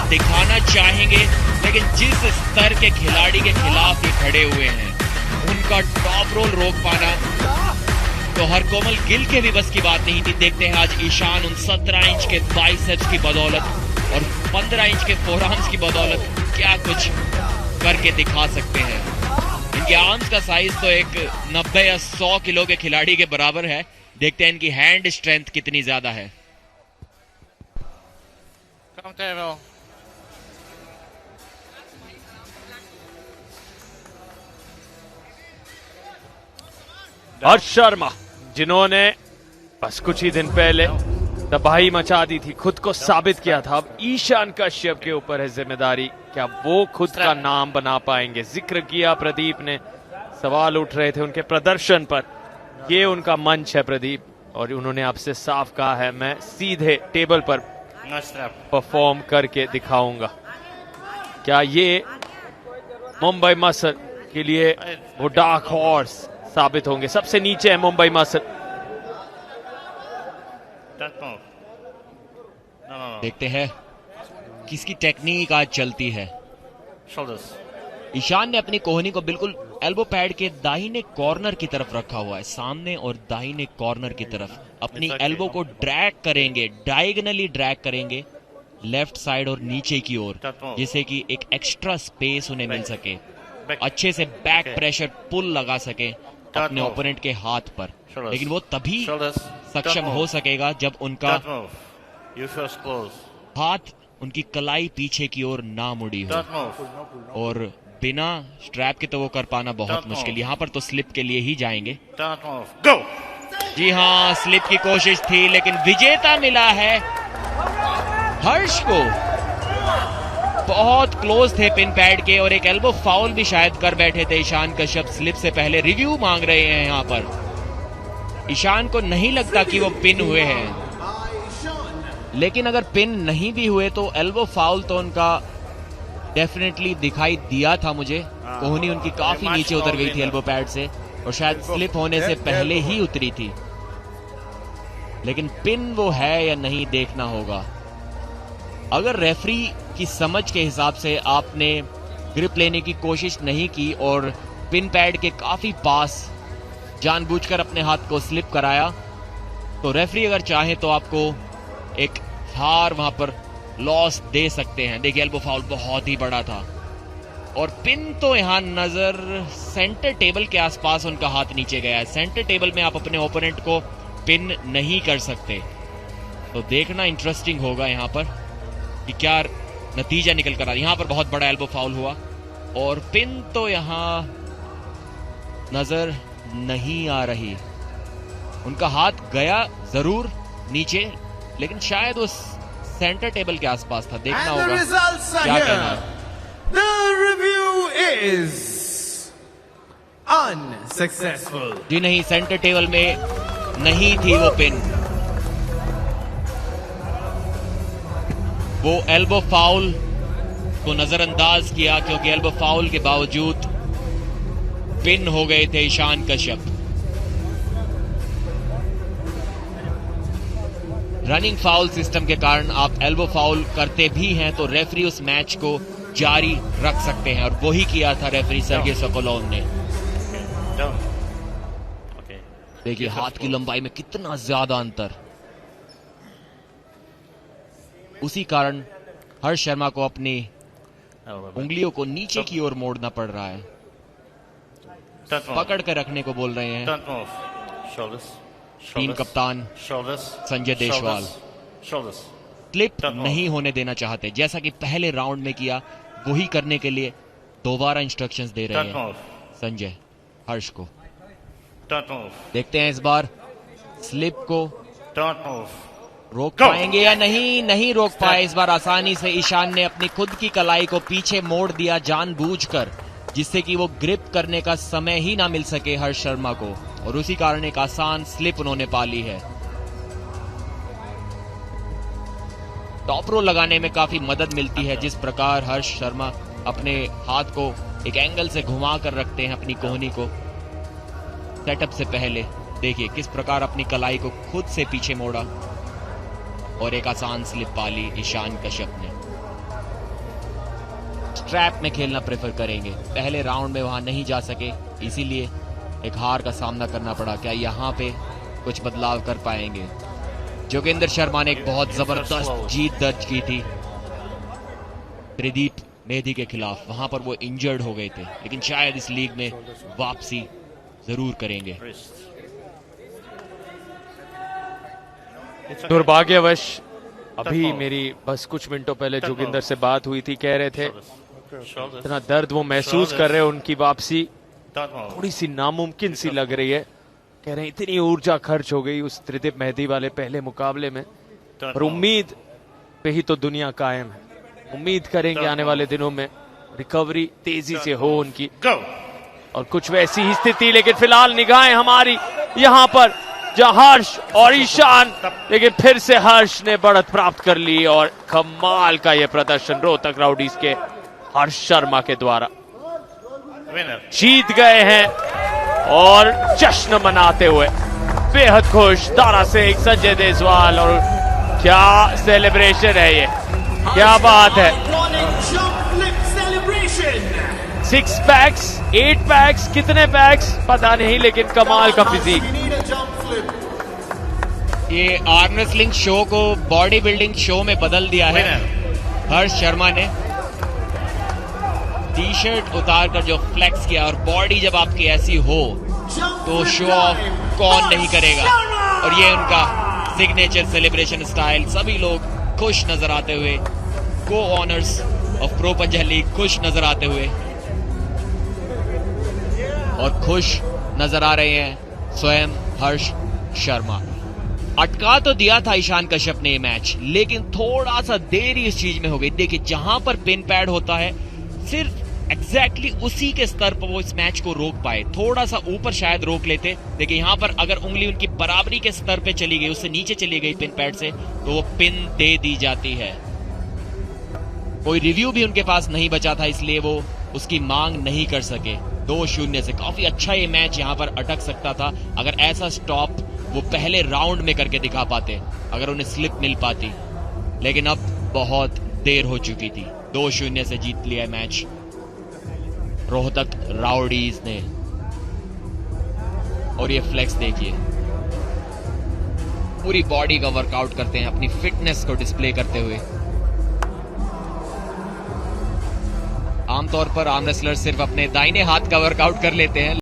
दिखाना चाहेंगे, लेकिन जिस स्तर के खिलाड़ी के खिलाफ ये खड़े हुए हैं, उनका टॉप रोल रोक पाना तो हरकोमल गिल के भी बस की बात नहीं थी। देखते हैं आज ईशान उन 17 इंच के बाइसेप्स की बदौलत और 15 इंच के फोरआर्म्स की बदौलत क्या कुछ करके दिखा सकते हैं। इनके आर्म्स का साइज तो एक 90 या 100 किलो के खिलाड़ी के बराबर है। देखते हैं इनकी हैंड स्ट्रेंथ कितनी ज्यादा है। हर्ष शर्मा, जिन्होंने बस कुछ ही दिन पहले तबाही मचा दी थी, खुद को साबित किया था, अब ईशान कश्यप के ऊपर है जिम्मेदारी। क्या वो खुद का नाम बना पाएंगे? जिक्र किया प्रदीप ने, सवाल उठ रहे थे उनके प्रदर्शन पर। ये उनका मंच है प्रदीप, और उन्होंने आपसे साफ कहा है मैं सीधे टेबल पर परफॉर्म करके दिखाऊंगा। क्या ये मुंबई मसल के लिए वो डार्क हॉर्स साबित होंगे? सबसे नीचे है मुंबई मसल। देखते हैं किसकी टेक्निक आज चलती है। ईशान ने अपनी कोहनी को बिल्कुल एल्बो पैड के दाहिने कॉर्नर की तरफ रखा हुआ है, सामने और दाहिने कॉर्नर की तरफ। अपनी एल्बो को ड्रैग करेंगे, डायगोनली ड्रैग करेंगे लेफ्ट साइड और नीचे की ओर, जिससे कि एक एक्स्ट्रा स्पेस उन्हें मिल सके, अच्छे से बैक प्रेशर पुल लगा सके अपने ओपोनेंट के हाथ पर। लेकिन वो तभी सक्षम हो सकेगा जब उनका हाथ, उनकी कलाई पीछे की ओर ना मुड़ी हो, और बिना स्ट्रैप के तो वो कर पाना बहुत मुश्किल। यहाँ पर तो स्लिप के लिए ही जाएंगे। जी हाँ, स्लिप की कोशिश थी, लेकिन विजेता मिला है हर्ष को। बहुत क्लोज थे पिन पैड के, और एक एल्बो फाउल भी शायद कर बैठे थे ईशान कश्यप स्लिप से पहले। रिव्यू मांग रहे हैं यहाँ पर। ईशान को नहीं लगता कि वो पिन हुए हैं, लेकिन अगर पिन नहीं भी हुए तो एल्बो फाउल तो उनका डेफिनेटली दिखाई दिया था मुझे। कोहनी उनकी काफी नीचे उतर गई थी एल्बो पैड से, और शायद स्लिप होने से पहले ही उतरी थी। लेकिन पिन वो है या नहीं देखना होगा। अगर रेफरी की समझ के हिसाब से आपने ग्रिप लेने की कोशिश नहीं की और पिन पैड के काफी पास जानबूझकर अपने हाथ को स्लिप कराया, तो रेफरी अगर चाहे तो आपको एक हार वहां पर लॉस दे सकते हैं। देखिए एल्बो फाउल बहुत ही बड़ा था, और पिन तो यहां नजर सेंटर टेबल के आसपास उनका हाथ नीचे गया है। सेंटर टेबल में आप अपने ओपोनेंट को पिन नहीं कर सकते, तो देखना इंटरेस्टिंग होगा यहां पर कि क्या नतीजा निकल कर आ। यहां पर बहुत बड़ा एल्बो फाउल हुआ, और पिन तो यहां नजर नहीं आ रही। उनका हाथ गया जरूर नीचे, लेकिन शायद वो सेंटर टेबल के आसपास था। देखना होगा क्या कहना है। The review is unsuccessful. जी नहीं, सेंटर टेबल में नहीं थी वो पिन। वो एल्बो फाउल को नजरअंदाज किया, क्योंकि एल्बो फाउल के बावजूद पिन हो गए थे Ishan Kashyap. Running foul system के कारण आप एल्बो फाउल करते भी हैं तो रेफरी उस मैच को जारी रख सकते हैं, और वही किया था रेफरी सर्गेई सोकोलोव ने। देखिए हाथ की लंबाई में कितना ज्यादा अंतर। उसी कारण हर्ष शर्मा को अपनी उंगलियों को नीचे की ओर मोड़ना पड़ रहा है। पकड़ कर रखने को बोल रहे हैं टीम कप्तान संजय देशवाल। स्लिप नहीं होने देना चाहते, जैसा कि पहले राउंड में किया वही करने के लिए दोबारा इंस्ट्रक्शंस दे रहे हैं संजय हर्ष को। देखते हैं इस बार स्लिप को रोक पाएंगे या नहीं। नहीं रोक पाए इस बार। आसानी से ईशान ने अपनी खुद की कलाई को पीछे मोड़ दिया जानबूझकर, जिससे कि वो ग्रिप करने का समय ही ना मिल सके हर्ष शर्मा को, और उसी कारण एक आसान स्लिप उन्होंने पाली है। टॉप रो लगाने में काफी मदद मिलती है, जिस प्रकार हर्ष शर्मा अपने हाथ को एक एंगल से घुमा कर रखते हैं अपनी कोहनी को सेटअप से पहले। देखिए किस प्रकार अपनी कलाई को खुद से पीछे मोड़ा और एक आसान स्लिप पाली ईशान कश्यप ने। स्ट्रैप में खेलना प्रेफर करेंगे। पहले राउंड में वहां नहीं जा सके, इसीलिए एक हार का सामना करना पड़ा। क्या यहाँ पे कुछ बदलाव कर पाएंगे? जोगिंदर शर्मा ने एक बहुत जबरदस्त जीत दर्ज की थी त्रिदीप मेहदी के खिलाफ, वहां पर वो इंजर्ड हो गए थे, लेकिन शायद इस लीग में वापसी जरूर करेंगे। दुर्भाग्यवश अभी मेरी बस कुछ मिनटों पहले जोगिंदर से बात हुई थी, कह रहे थे इतना दर्द वो महसूस कर रहे हैं, उनकी वापसी थोड़ी सी नामुमकिन सी लग रही है। कह रहे हैं इतनी ऊर्जा खर्च हो गई उस त्रिदीप मेहदी वाले पहले मुकाबले में, पर उम्मीद पे ही तो दुनिया कायम है। उम्मीद करेंगे आने वाले दिनों में रिकवरी तेजी से हो उनकी और कुछ वैसी ही स्थिति। लेकिन फिलहाल निगाहें हमारी यहाँ पर जहाँ हर्ष और ईशान, लेकिन फिर से हर्ष ने बढ़त प्राप्त कर ली और कमाल का यह प्रदर्शन रोहतक राउडीज के हर्ष शर्मा के द्वारा जीत गए हैं और जश्न मनाते हुए बेहद खुश दारा सिंह, संजय देसवाल। और क्या सेलिब्रेशन है ये, क्या बात है। 6 पैक्स 8 पैक्स कितने पैक्स पता नहीं, लेकिन कमाल का फिजिक। ये आर्म रेसलिंग शो को बॉडी बिल्डिंग शो में बदल दिया है हर्ष शर्मा ने। टी शर्ट उतार कर जो फ्लेक्स किया, और बॉडी जब आपकी ऐसी हो तो शो ऑफ कौन नहीं करेगा। और ये उनका सिग्नेचर सेलिब्रेशन स्टाइल, सभी लोग खुश नजर आते हुए, को honours of pro Punjab league खुश नजर आते हुए, और खुश नजर आ रहे हैं स्वयं हर्ष शर्मा। अटका तो दिया था ईशान कश्यप ने ये मैच, लेकिन थोड़ा सा देरी इस चीज में हो गई। देखिए जहां पर पिन पैड होता है सिर्फ एग्जैक्टली उसी के स्तर पर वो इस मैच को रोक पाए, थोड़ा सा ऊपर शायद रोक लेते। देखिए यहां पर अगर उंगली उनकी बराबरी के स्तर पे चली गई, उससे नीचे चली गई पिन पैड से, तो वो पिन दे दी जाती है। कोई रिव्यू भी उनके पास नहीं बचा था, इसलिए वो उसकी मांग नहीं कर सके। 2-0 से काफी अच्छा ये मैच यहां पर अटक सकता था अगर ऐसा स्टॉप वो पहले राउंड में करके दिखा पाते, अगर उन्हें स्लिप मिल पाती, लेकिन अब बहुत देर हो चुकी थी। 2-0 से जीत लिया मैच रोहतक राउडीज ने। और ये फ्लेक्स देखिए, पूरी बॉडी का वर्कआउट करते हैं, अपनी फिटनेस को डिस्प्ले करते हुए। आमतौर पर आर्म रेसलर सिर्फ अपने दाहिने हाथ का वर्कआउट कर लेते हैं,